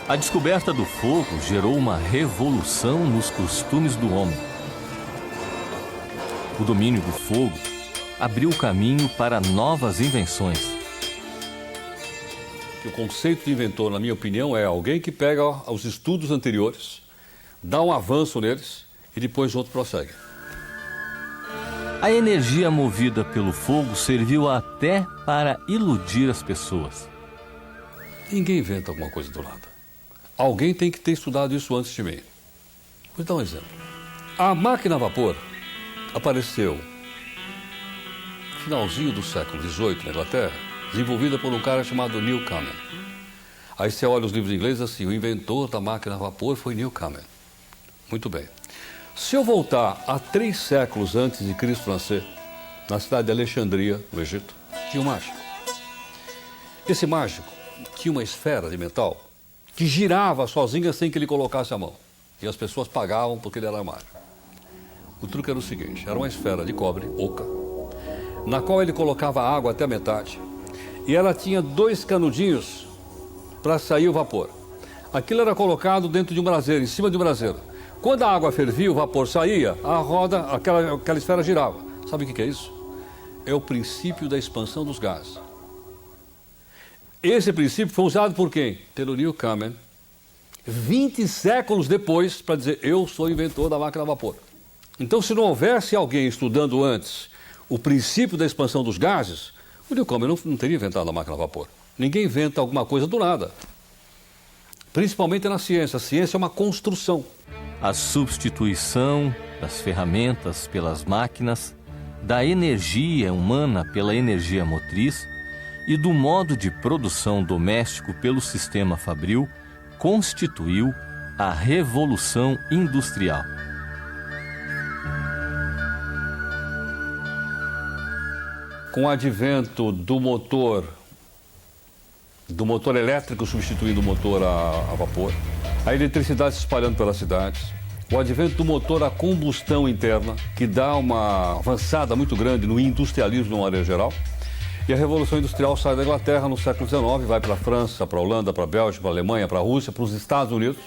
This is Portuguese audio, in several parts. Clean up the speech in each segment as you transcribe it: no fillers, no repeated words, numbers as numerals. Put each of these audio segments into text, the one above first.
A descoberta do fogo gerou uma revolução nos costumes do homem. O domínio do fogo abriu o caminho para novas invenções. O conceito de inventor, na minha opinião, é alguém que pega os estudos anteriores, dá um avanço neles e depois outro prossegue. A energia movida pelo fogo serviu até para iludir as pessoas. Ninguém inventa alguma coisa do nada. Alguém tem que ter estudado isso antes de mim. Vou dar um exemplo. A máquina a vapor apareceu no finalzinho do século XVIII na Inglaterra, desenvolvida por um cara chamado Newcomen. Aí você olha os livros em inglês assim, o inventor da máquina a vapor foi Newcomen. Muito bem. Se eu voltar a 3 séculos antes de Cristo nascer, na cidade de Alexandria, no Egito, tinha um mágico. Esse mágico tinha uma esfera de metal que girava sozinha sem que ele colocasse a mão. E as pessoas pagavam porque ele era mágico. O truque era o seguinte, era uma esfera de cobre, oca, na qual ele colocava água até a metade. E ela tinha 2 canudinhos para sair o vapor. Aquilo era colocado dentro de um braseiro, em cima de um braseiro. Quando a água fervia, o vapor saía, a roda, aquela esfera girava. Sabe o que é isso? É o princípio da expansão dos gases. Esse princípio foi usado por quem? Pelo Newcomen, 20 séculos depois, para dizer, eu sou inventor da máquina a vapor. Então, se não houvesse alguém estudando antes o princípio da expansão dos gases, o Newcomen não teria inventado a máquina a vapor. Ninguém inventa alguma coisa do nada. Principalmente na ciência. A ciência é uma construção. A substituição das ferramentas pelas máquinas, da energia humana pela energia motriz e do modo de produção doméstico pelo sistema fabril constituiu a Revolução Industrial. Com o advento do motor elétrico substituindo o motor a vapor, a eletricidade se espalhando pelas cidades, o advento do motor a combustão interna, que dá uma avançada muito grande no industrialismo de uma maneira geral, e a Revolução Industrial sai da Inglaterra no século XIX, vai para a França, para a Holanda, para a Bélgica, para a Alemanha, para a Rússia, para os Estados Unidos.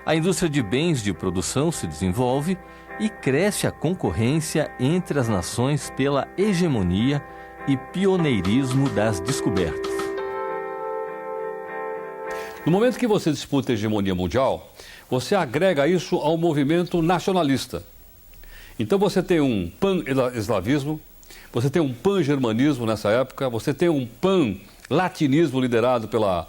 A indústria de bens de produção se desenvolve e cresce a concorrência entre as nações pela hegemonia e pioneirismo das descobertas. No momento que você disputa a hegemonia mundial, você agrega isso ao movimento nacionalista. Então você tem um pan-eslavismo, você tem um pan-germanismo nessa época, você tem um pan-latinismo liderado pela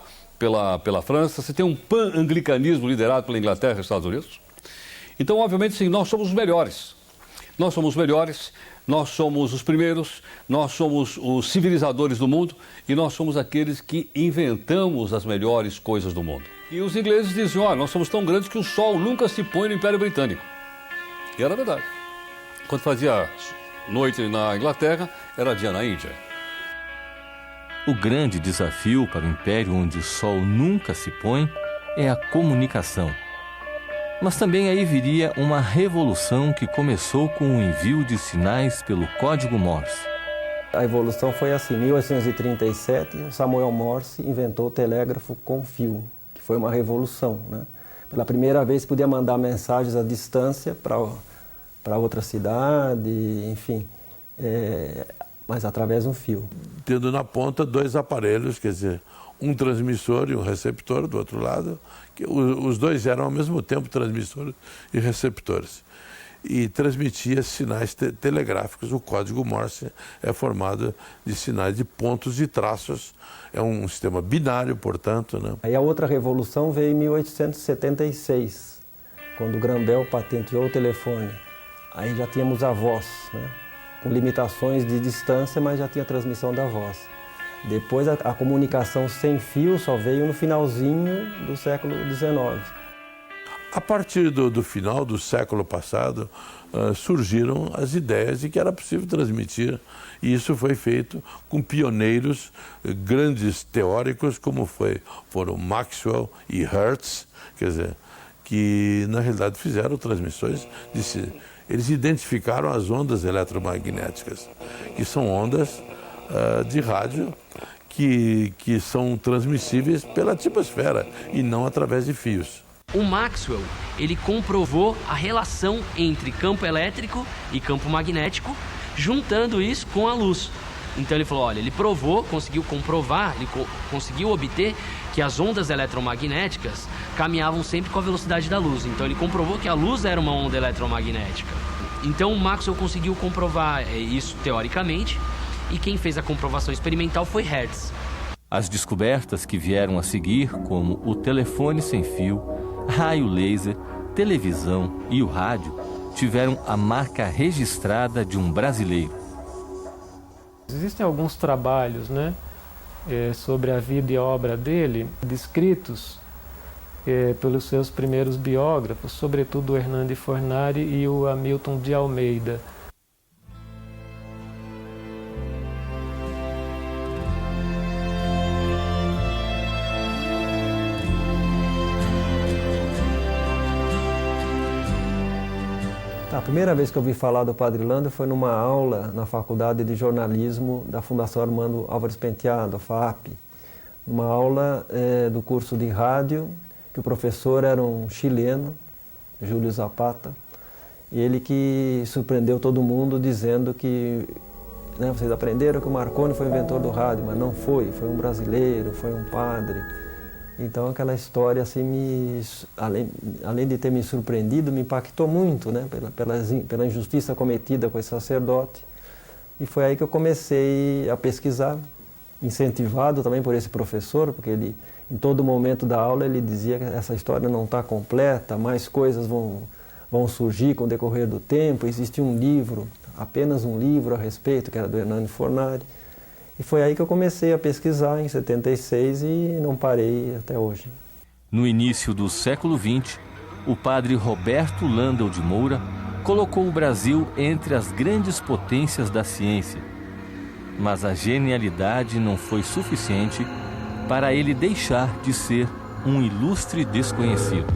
França, você tem um pan-anglicanismo liderado pela Inglaterra e Estados Unidos. Então, obviamente, sim, nós somos os melhores. Nós somos melhores, nós somos os primeiros, nós somos os civilizadores do mundo e nós somos aqueles que inventamos as melhores coisas do mundo. E os ingleses diziam, olha, nós somos tão grandes que o sol nunca se põe no Império Britânico. E era verdade. Quando fazia noite na Inglaterra, era dia na Índia. O grande desafio para o império onde o sol nunca se põe é a comunicação. Mas também aí viria uma revolução que começou com o envio de sinais pelo código Morse. A evolução foi assim, em 1837, Samuel Morse inventou o telégrafo com fio, que foi uma revolução, né? Pela primeira vez podia mandar mensagens à distância para outra cidade, enfim, mas através de um fio. Tendo na ponta 2 aparelhos, quer dizer, um transmissor e um receptor do outro lado, que os dois eram ao mesmo tempo transmissores e receptores. E transmitia sinais telegráficos. O código Morse é formado de sinais de pontos e traços. É um sistema binário, portanto, né? Aí a outra revolução veio em 1876, quando o Graham-Bell patenteou o telefone. Aí já tínhamos a voz, né? Com limitações de distância, mas já tinha transmissão da voz. Depois a comunicação sem fio só veio no finalzinho do século XIX. A partir do final do século passado, surgiram as ideias de que era possível transmitir. E isso foi feito com pioneiros, grandes teóricos, como foram Maxwell e Hertz, quer dizer, que na realidade fizeram transmissões eles identificaram as ondas eletromagnéticas, que são ondas de rádio que são transmissíveis pela atmosfera e não através de fios. O Maxwell, ele comprovou a relação entre campo elétrico e campo magnético, juntando isso com a luz. Então ele falou, olha, ele provou, conseguiu comprovar, ele conseguiu obter que as ondas eletromagnéticas caminhavam sempre com a velocidade da luz. Então ele comprovou que a luz era uma onda eletromagnética. Então o Maxwell conseguiu comprovar isso teoricamente, e quem fez a comprovação experimental foi Hertz. As descobertas que vieram a seguir, como o telefone sem fio, raio laser, televisão e o rádio, tiveram a marca registrada de um brasileiro. Existem alguns trabalhos, né, sobre a vida e a obra dele, descritos pelos seus primeiros biógrafos, sobretudo o Hernani Fornari e o Hamilton de Almeida. A primeira vez que eu ouvi falar do Padre Landel foi numa aula na Faculdade de Jornalismo da Fundação Armando Álvares Penteado, a FAAP. Uma aula do curso de rádio, que o professor era um chileno, Júlio Zapata, e ele que surpreendeu todo mundo dizendo que, né, vocês aprenderam que o Marconi foi o inventor do rádio, mas não foi, foi um brasileiro, foi um padre. Então aquela história, assim, além de ter me surpreendido, me impactou muito, né, pela injustiça cometida com esse sacerdote. E foi aí que eu comecei a pesquisar, incentivado também por esse professor, porque ele, em todo momento da aula, ele dizia que essa história não está completa, mais coisas vão surgir com o decorrer do tempo. Existe um livro, apenas um livro a respeito, que era do Hernani Fornari. E foi aí que eu comecei a pesquisar, em 76, e não parei até hoje. No início do século XX, o padre Roberto Landel de Moura colocou o Brasil entre as grandes potências da ciência. Mas a genialidade não foi suficiente para ele deixar de ser um ilustre desconhecido.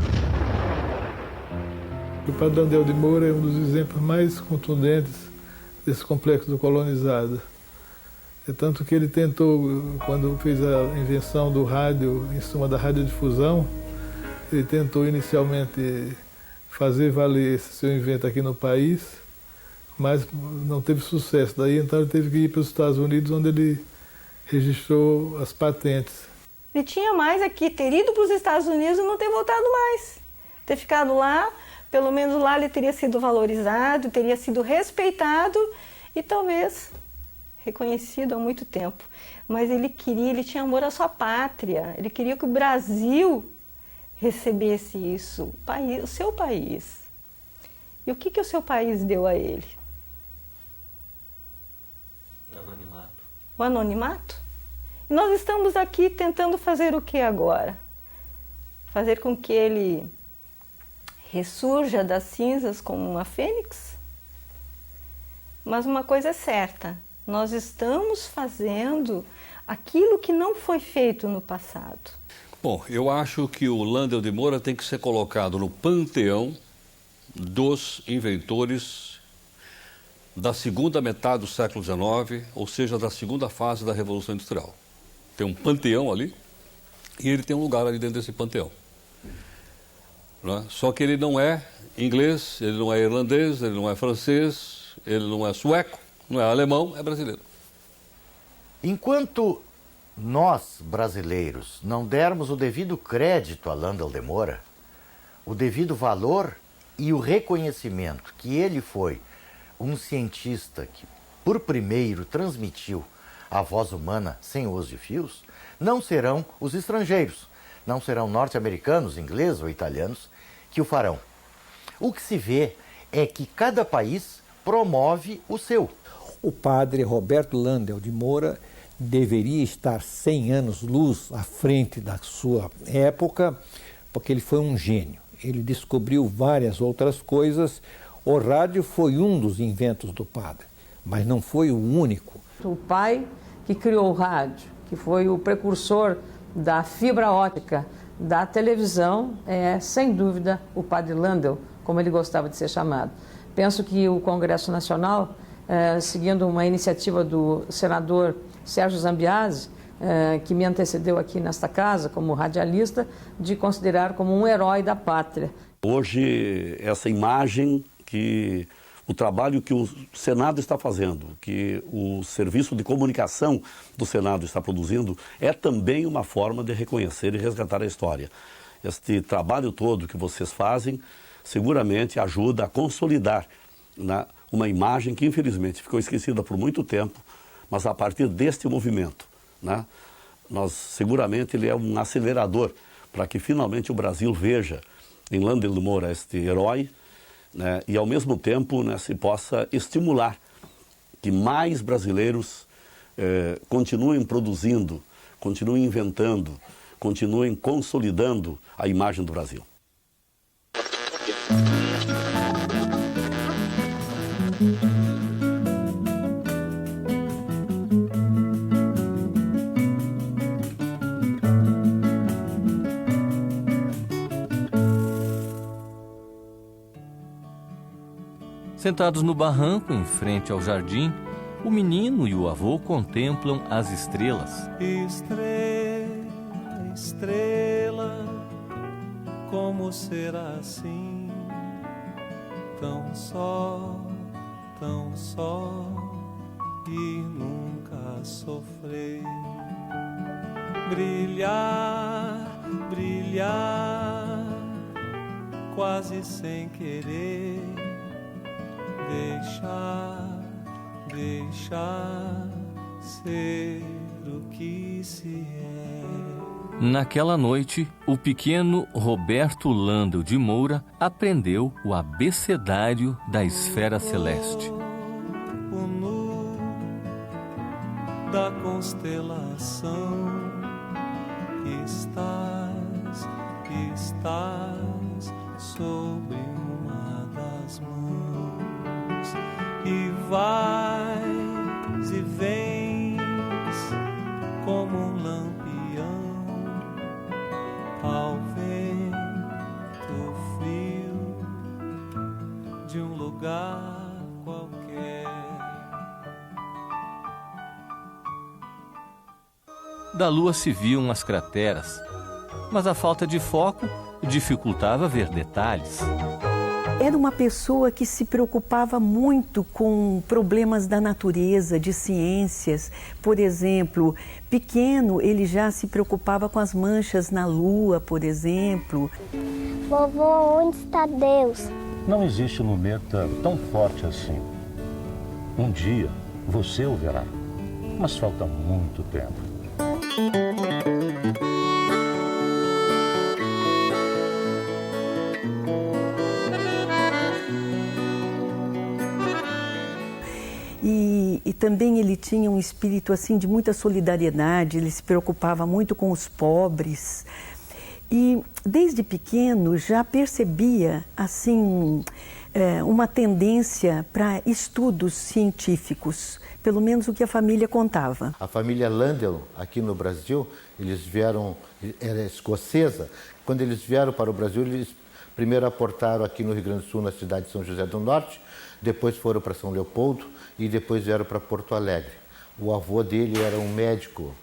O padre Landel de Moura é um dos exemplos mais contundentes desse complexo do colonizado. É tanto que ele tentou, quando fez a invenção do rádio, em cima da radiodifusão, ele tentou inicialmente fazer valer esse seu invento aqui no país, mas não teve sucesso. Daí então ele teve que ir para os Estados Unidos, onde ele registrou as patentes. Ele tinha mais aqui, ter ido para os Estados Unidos e não ter voltado mais. Ter ficado lá, pelo menos lá ele teria sido valorizado, teria sido respeitado e talvez reconhecido há muito tempo. Mas ele tinha amor à sua pátria, ele queria que o Brasil recebesse isso, o seu país. E o que o seu país deu a ele? Anonimato. O anonimato? E nós estamos aqui tentando fazer o que agora? Fazer com que ele ressurja das cinzas como uma fênix? Mas uma coisa é certa, nós estamos fazendo aquilo que não foi feito no passado. Bom, eu acho que o Landel de Moura tem que ser colocado no panteão dos inventores da segunda metade do século XIX, ou seja, da segunda fase da Revolução Industrial. Tem um panteão ali e ele tem um lugar ali dentro desse panteão. Né? Só que ele não é inglês, ele não é irlandês, ele não é francês, ele não é sueco, não é alemão, é brasileiro. Enquanto nós, brasileiros, não dermos o devido crédito a Landel de Moura, o devido valor e o reconhecimento que ele foi um cientista que, por primeiro, transmitiu a voz humana sem uso de fios, não serão os estrangeiros, não serão norte-americanos, ingleses ou italianos que o farão. O que se vê é que cada país promove o seu. O padre Roberto Landel de Moura deveria estar 100 anos-luz à frente da sua época, porque ele foi um gênio. Ele descobriu várias outras coisas. O rádio foi um dos inventos do padre, mas não foi o único. O pai que criou o rádio, que foi o precursor da fibra óptica, da televisão, é, sem dúvida, o padre Landel, como ele gostava de ser chamado. Penso que o Congresso Nacional, seguindo uma iniciativa do senador Sérgio Zambiase, que me antecedeu aqui nesta casa, como radialista, de considerar como um herói da pátria. Hoje, essa imagem que o trabalho que o Senado está fazendo, que o serviço de comunicação do Senado está produzindo, é também uma forma de reconhecer e resgatar a história. Este trabalho todo que vocês fazem seguramente ajuda a consolidar, né, uma imagem que infelizmente ficou esquecida por muito tempo, mas a partir deste movimento, né, seguramente ele é um acelerador para que finalmente o Brasil veja em Landel de Moura este herói, né, e ao mesmo tempo, né, se possa estimular que mais brasileiros continuem produzindo, continuem inventando, continuem consolidando a imagem do Brasil. Sentados no barranco, em frente ao jardim, o menino e o avô contemplam as estrelas. Estrela, estrela, como será assim? Tão só e nunca sofrer. Brilhar, brilhar, quase sem querer. Deixar ser o que se é. Naquela noite, o pequeno Roberto Landel de Moura aprendeu o abecedário da esfera celeste. O nu da constelação, estás sobre uma das mãos e vais e vens como um lampião ao vento frio de um lugar qualquer. Da lua se viam as crateras, mas a falta de foco dificultava ver detalhes. Era uma pessoa que se preocupava muito com problemas da natureza, de ciências. Por exemplo, pequeno, ele já se preocupava com as manchas na lua, por exemplo. Vovô, onde está Deus? Não existe luneta tão forte assim. Um dia você o verá, mas falta muito tempo. E também ele tinha um espírito assim de muita solidariedade, ele se preocupava muito com os pobres. E desde pequeno já percebia assim uma tendência para estudos científicos, pelo menos o que a família contava. A família Landel, aqui no Brasil, eles vieram, era escocesa. Quando eles vieram para o Brasil, eles primeiro aportaram aqui no Rio Grande do Sul, na cidade de São José do Norte, depois foram para São Leopoldo e depois vieram para Porto Alegre. O avô dele era um médico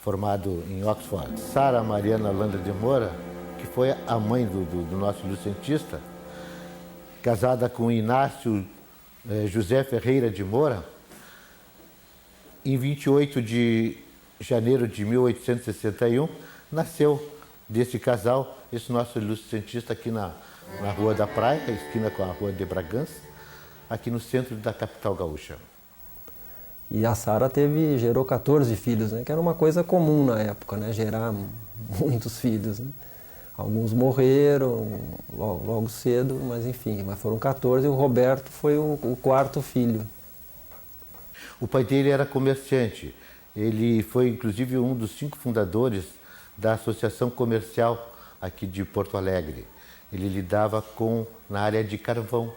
formado em Oxford. Sara Mariana Landel de Moura, que foi a mãe do nosso cientista, casada com Inácio José Ferreira de Moura, em 28 de janeiro de 1861, nasceu desse casal esse nosso ilustre cientista aqui na Rua da Praia, esquina com a Rua de Bragança, aqui no centro da capital gaúcha. E a Sara gerou 14 filhos, né? Que era uma coisa comum na época, né? Gerar muitos filhos, né? Alguns morreram logo cedo, mas enfim, mas foram 14 e o Roberto foi o quarto filho. O pai dele era comerciante. Ele foi inclusive um dos 5 fundadores da Associação Comercial aqui de Porto Alegre. Ele lidava na área de carvão.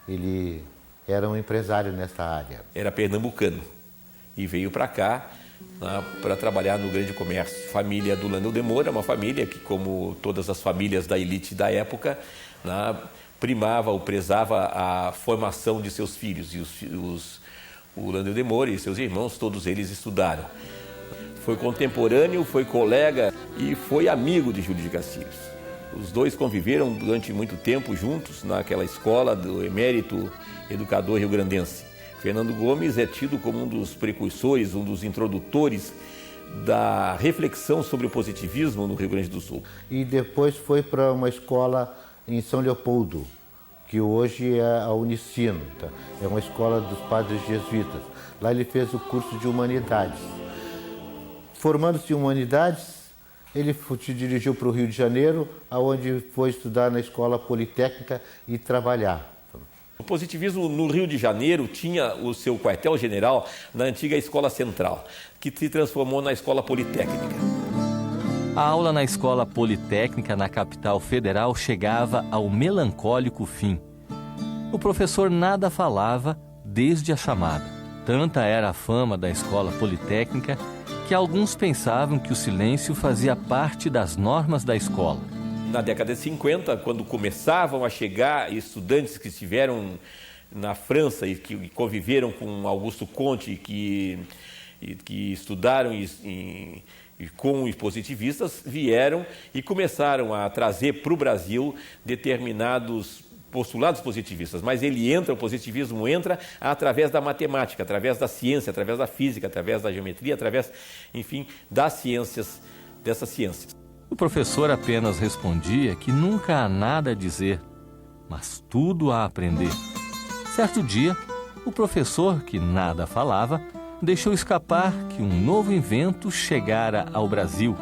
Ele era um empresário nessa área. Era pernambucano e veio para cá para trabalhar no grande comércio. Família do Landel de Moura, uma família que, como todas as famílias da elite da época, primava ou prezava a formação de seus filhos. E O Landel de Moura e seus irmãos, todos eles estudaram. Foi contemporâneo, foi colega e foi amigo de Júlio de Castilhos. Os dois conviveram durante muito tempo juntos naquela escola do emérito educador rio-grandense. Fernando Gomes é tido como um dos precursores, um dos introdutores da reflexão sobre o positivismo no Rio Grande do Sul. E depois foi para uma escola em São Leopoldo, que hoje é a Unicino, tá? É uma escola dos padres jesuítas. Lá ele fez o curso de Humanidades. Formando-se em Humanidades, ele se dirigiu para o Rio de Janeiro, onde foi estudar na Escola Politécnica e trabalhar. O positivismo no Rio de Janeiro tinha o seu quartel-general na antiga Escola Central, que se transformou na Escola Politécnica. A aula na Escola Politécnica na capital federal chegava ao melancólico fim. O professor nada falava desde a chamada. Tanta era a fama da Escola Politécnica que alguns pensavam que o silêncio fazia parte das normas da escola. Na década de 50, quando começavam a chegar estudantes que estiveram na França e que conviveram com Augusto Comte, que estudaram com os positivistas, vieram e começaram a trazer para o Brasil determinados postulados positivistas. Mas o positivismo entra através da matemática, através da ciência, através da física, através da geometria, através, enfim, das ciências, dessas ciências. O professor apenas respondia que nunca há nada a dizer, mas tudo a aprender. Certo dia, o professor, que nada falava, deixou escapar que um novo invento chegara ao Brasil.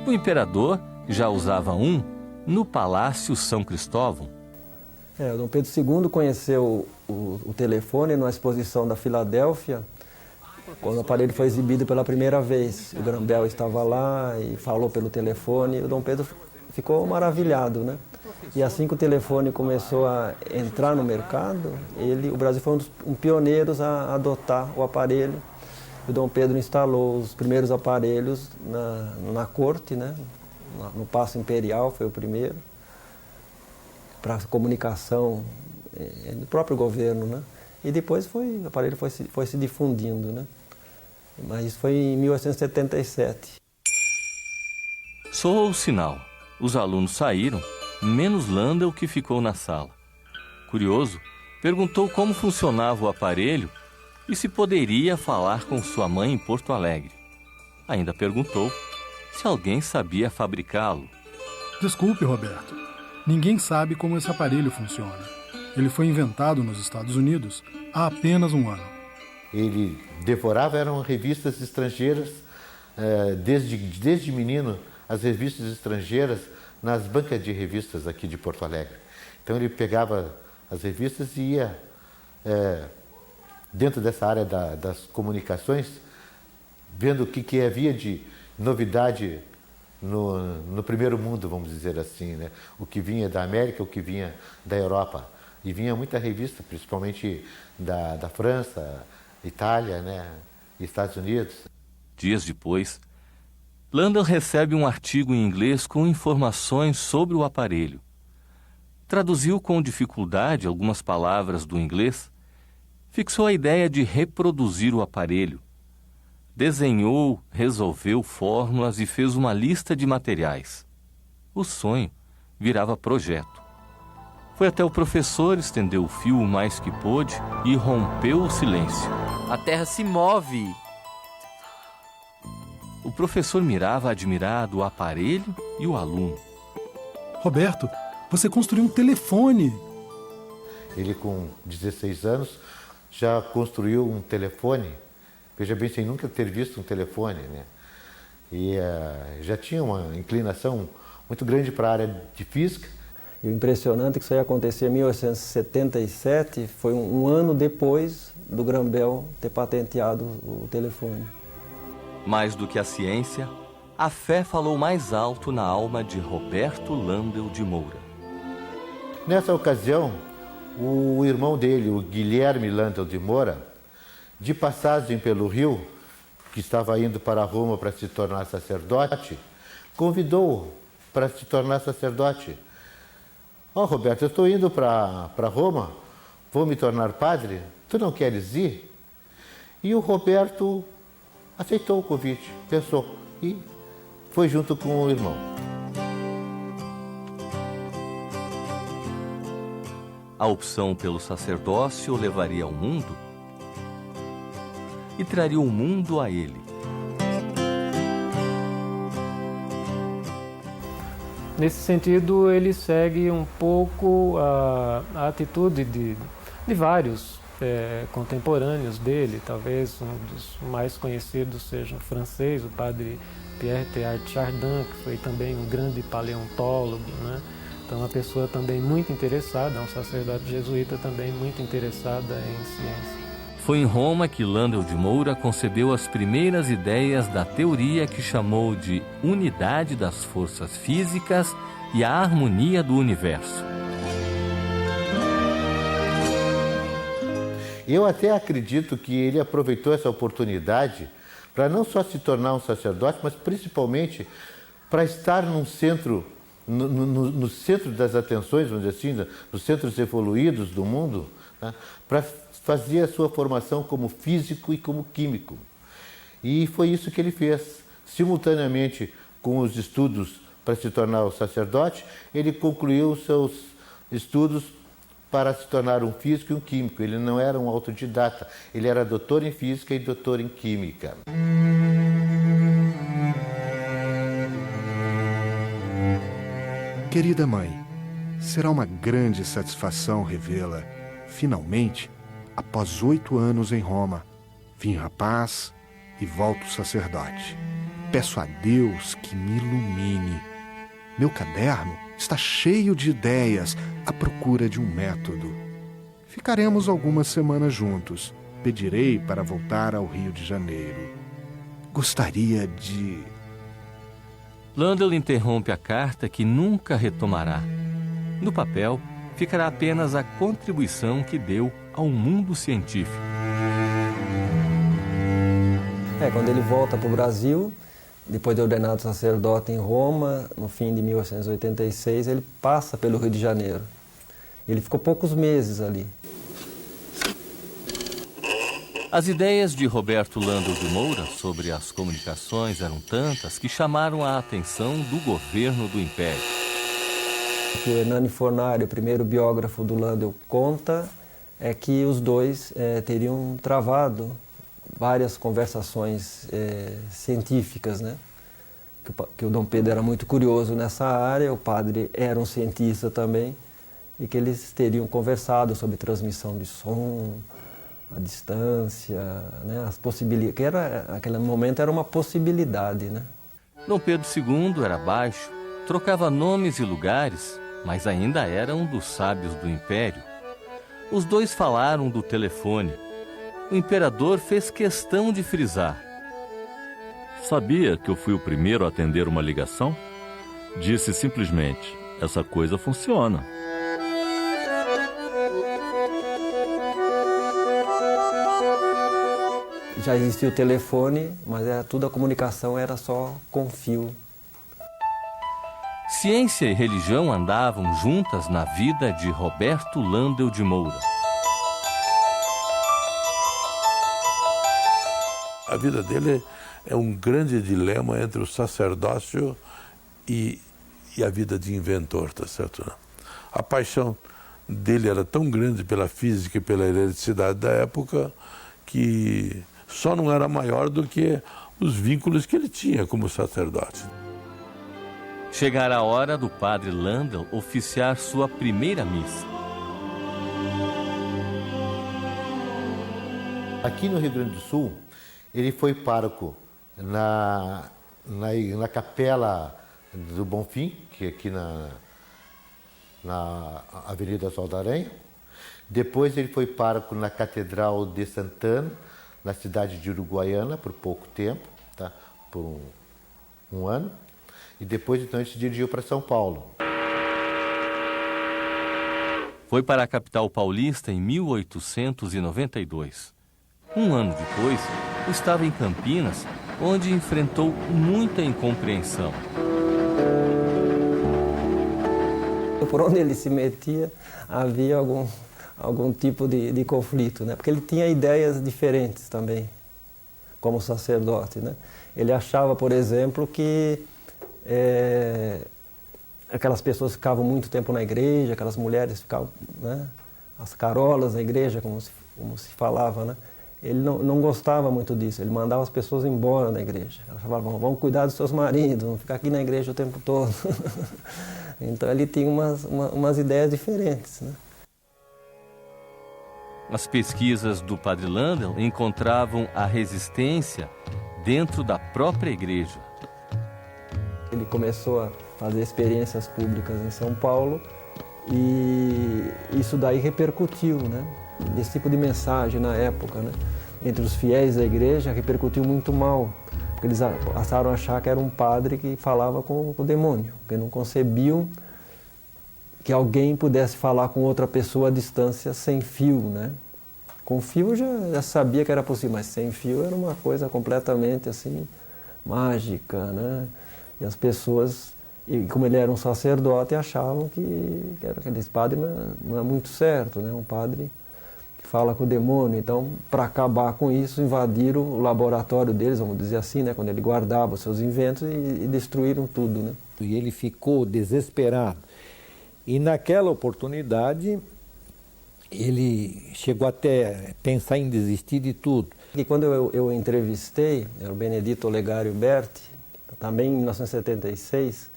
O imperador já usava um no Palácio São Cristóvão. O Dom Pedro II conheceu o telefone numa exposição da Filadélfia, quando o aparelho foi exibido pela primeira vez. O Grambel estava lá e falou pelo telefone, e o Dom Pedro ficou maravilhado, né? E assim que o telefone começou a entrar no mercado, o Brasil foi um dos pioneiros a adotar o aparelho. O Dom Pedro instalou os primeiros aparelhos na corte, né? No Paço Imperial foi o primeiro, para comunicação do próprio governo, né? E depois o aparelho foi se difundindo, né? Mas isso foi em 1877. Soou o sinal. Os alunos saíram, menos Landel, que ficou na sala. Curioso, perguntou como funcionava o aparelho e se poderia falar com sua mãe em Porto Alegre. Ainda perguntou se alguém sabia fabricá-lo. Desculpe, Roberto. Ninguém sabe como esse aparelho funciona. Ele foi inventado nos Estados Unidos há apenas um ano. Ele devorava, eram revistas estrangeiras, desde menino, as revistas estrangeiras nas bancas de revistas aqui de Porto Alegre. Então ele pegava as revistas e ia, dentro dessa área das comunicações, vendo o que havia de novidade no primeiro mundo, vamos dizer assim, né? O que vinha da América, o que vinha da Europa. E vinha muita revista, principalmente da França, Itália, né? E Estados Unidos. Dias depois, Landel recebe um artigo em inglês com informações sobre o aparelho. Traduziu com dificuldade algumas palavras do inglês, fixou a ideia de reproduzir o aparelho. Desenhou, resolveu fórmulas e fez uma lista de materiais. O sonho virava projeto. Foi até o professor, estendeu o fio o mais que pôde e rompeu o silêncio. A Terra se move! O professor mirava admirado o aparelho e o aluno. Roberto, você construiu um telefone! Ele, com 16 anos, já construiu um telefone. Veja bem, sem nunca ter visto um telefone, né? E já tinha uma inclinação muito grande para a área de física. E o impressionante é que isso ia acontecer em 1877, foi um ano depois do Grambel ter patenteado o telefone. Mais do que a ciência, a fé falou mais alto na alma de Roberto Landel de Moura. Nessa ocasião, o irmão dele, o Guilherme Landel de Moura, de passagem pelo Rio, que estava indo para Roma para se tornar sacerdote, convidou-o para se tornar sacerdote. Roberto, eu estou indo para Roma, vou me tornar padre, tu não queres ir? E o Roberto aceitou o convite, pensou e foi junto com o irmão. A opção pelo sacerdócio o levaria ao mundo e traria o mundo a ele. Nesse sentido, ele segue um pouco a atitude de vários contemporâneos dele. Talvez um dos mais conhecidos seja o francês, o padre Pierre Teilhard de Chardin, que foi também um grande paleontólogo, né? Então, uma pessoa também muito interessada, um sacerdote jesuíta também muito interessada em ciência. Foi em Roma que Landel de Moura concebeu as primeiras ideias da teoria que chamou de unidade das forças físicas e a harmonia do universo. Eu até acredito que ele aproveitou essa oportunidade para não só se tornar um sacerdote, mas principalmente para estar num centro, no centro das atenções, vamos dizer assim, nos centros evoluídos do mundo, né, para fazer a sua formação como físico e como químico. E foi isso que ele fez. Simultaneamente com os estudos para se tornar o sacerdote, ele concluiu os seus estudos para se tornar um físico e um químico. Ele não era um autodidata, ele era doutor em física e doutor em química. Querida mãe, será uma grande satisfação revê-la, finalmente, após 8 anos em Roma. Vim rapaz e volto sacerdote. Peço a Deus que me ilumine. Meu caderno está cheio de ideias à procura de um método. Ficaremos algumas semanas juntos. Pedirei para voltar ao Rio de Janeiro. Gostaria de... Landel interrompe a carta que nunca retomará. No papel, ficará apenas a contribuição que deu ao mundo científico. Quando ele volta para o Brasil, depois de ordenado sacerdote em Roma, no fim de 1886, ele passa pelo Rio de Janeiro. Ele ficou poucos meses ali. As ideias de Roberto Landel de Moura sobre as comunicações eram tantas que chamaram a atenção do governo do Império. O que o Hernani Fornari, o primeiro biógrafo do Landel, conta é que os dois teriam travado várias conversações científicas, né? Que o Dom Pedro era muito curioso nessa área, o padre era um cientista também, e que eles teriam conversado sobre transmissão de som, a distância, né? As possibilidades, que naquele momento era uma possibilidade, né? Dom Pedro II era baixo, trocava nomes e lugares, mas ainda era um dos sábios do Império. Os dois falaram do telefone. O imperador fez questão de frisar. Sabia que eu fui o primeiro a atender uma ligação? Disse simplesmente, essa coisa funciona. Já existia o telefone, mas a comunicação era só com fio. Ciência e religião andavam juntas na vida de Roberto Landel de Moura. A vida dele é um grande dilema entre o sacerdócio e a vida de inventor, tá certo? A paixão dele era tão grande pela física e pela eletricidade da época que só não era maior do que os vínculos que ele tinha como sacerdote. Chegara a hora do padre Landel oficiar sua primeira missa. Aqui no Rio Grande do Sul, ele foi pároco na Capela do Bonfim, que é aqui na Avenida Sol da Aranha. Depois ele foi pároco na Catedral de Santana, na cidade de Uruguaiana, por pouco tempo, tá? Por um ano. E depois, então, ele se dirigiu para São Paulo. Foi para a capital paulista em 1892. Um ano depois, estava em Campinas, onde enfrentou muita incompreensão. Por onde ele se metia, havia algum tipo de conflito, né? Porque ele tinha ideias diferentes também, como sacerdote, né? Ele achava, por exemplo, que aquelas pessoas ficavam muito tempo na igreja, aquelas mulheres ficavam, né? As carolas na igreja, como se falava, né? Ele não gostava muito disso, ele mandava as pessoas embora da igreja. Ela falava, vamos cuidar dos seus maridos, não ficar aqui na igreja o tempo todo. Então ele tinha umas ideias diferentes, né? As pesquisas do Padre Landel encontravam a resistência dentro da própria igreja. Ele começou a fazer experiências públicas em São Paulo e isso daí repercutiu, né? Esse tipo de mensagem na época, né? Entre os fiéis da igreja repercutiu muito mal, porque eles passaram a achar que era um padre que falava com o demônio, porque não concebiam que alguém pudesse falar com outra pessoa à distância sem fio, né? Com fio já sabia que era possível, mas sem fio era uma coisa completamente assim mágica, né? E as pessoas, e como ele era um sacerdote, achavam que aquele padre não é muito certo, né? Um padre que fala com o demônio. Então, para acabar com isso, invadiram o laboratório deles, vamos dizer assim, né? Quando ele guardava os seus inventos e destruíram tudo, né? E ele ficou desesperado. E naquela oportunidade, ele chegou até pensar em desistir de tudo. E quando eu entrevistei, era o Benedito Olegário Berti, também em 1976,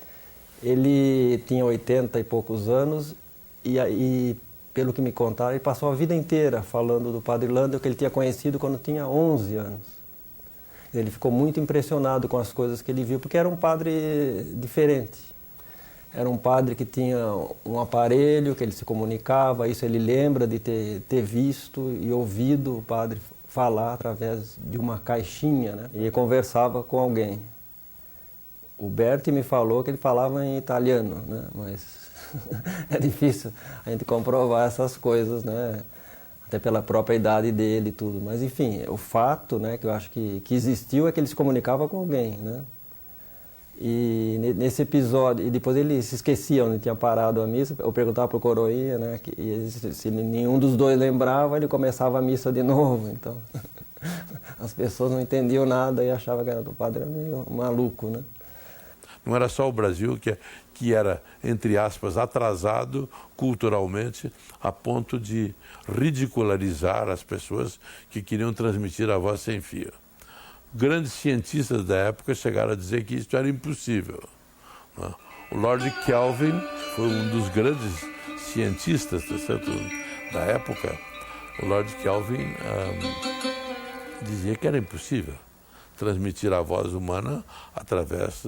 ele tinha 80 e poucos anos e pelo que me contaram, ele passou a vida inteira falando do Padre Landel, que ele tinha conhecido quando tinha 11 anos. Ele ficou muito impressionado com as coisas que ele viu, porque era um padre diferente. Era um padre que tinha um aparelho, que ele se comunicava, isso ele lembra de ter visto e ouvido o padre falar através de uma caixinha, né? E conversava com alguém. O Berti me falou que ele falava em italiano, né? Mas é difícil a gente comprovar essas coisas, né? Até pela própria idade dele e tudo. Mas enfim, o fato, né, que eu acho que existiu é que ele se comunicava com alguém, né? E nesse episódio, e depois ele se esquecia onde tinha parado a missa, eu perguntava para o coroinha, né, e se nenhum dos dois lembrava, ele começava a missa de novo, então as pessoas não entendiam nada e achavam que o padre era meio maluco, né. Não era só o Brasil que era, entre aspas, atrasado culturalmente a ponto de ridicularizar as pessoas que queriam transmitir a voz sem fio. Grandes cientistas da época chegaram a dizer que isso era impossível. O Lord Kelvin foi um dos grandes cientistas da época. O Lord Kelvin dizia que era impossível transmitir a voz humana através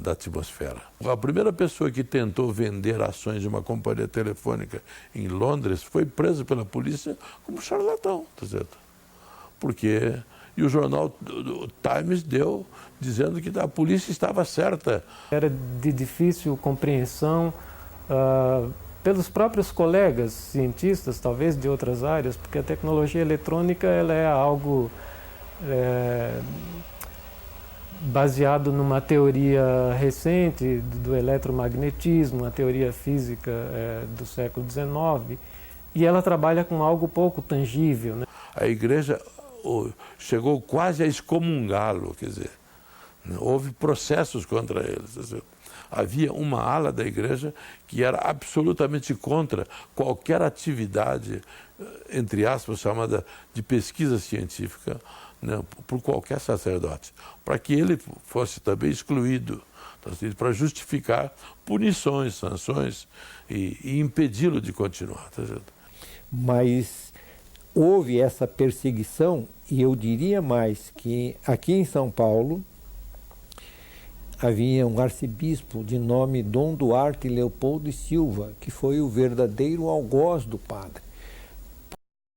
da atmosfera. A primeira pessoa que tentou vender ações de uma companhia telefônica em Londres foi preso pela polícia como charlatão, tá certo? Porque... E o jornal Times deu dizendo que a polícia estava certa. Era de difícil compreensão pelos próprios colegas cientistas, talvez de outras áreas, porque a tecnologia eletrônica ela é algo baseado numa teoria recente do eletromagnetismo, uma teoria física do século XIX, e ela trabalha com algo pouco tangível, né? A igreja chegou quase a excomungá-lo, quer dizer, houve processos contra eles. Havia uma ala da igreja que era absolutamente contra qualquer atividade, entre aspas, chamada de pesquisa científica, né, por qualquer sacerdote, para que ele fosse também excluído, para justificar punições, sanções e impedi-lo de continuar. Mas houve essa perseguição, e eu diria mais que aqui em São Paulo havia um arcebispo de nome Dom Duarte Leopoldo e Silva, que foi o verdadeiro algoz do padre.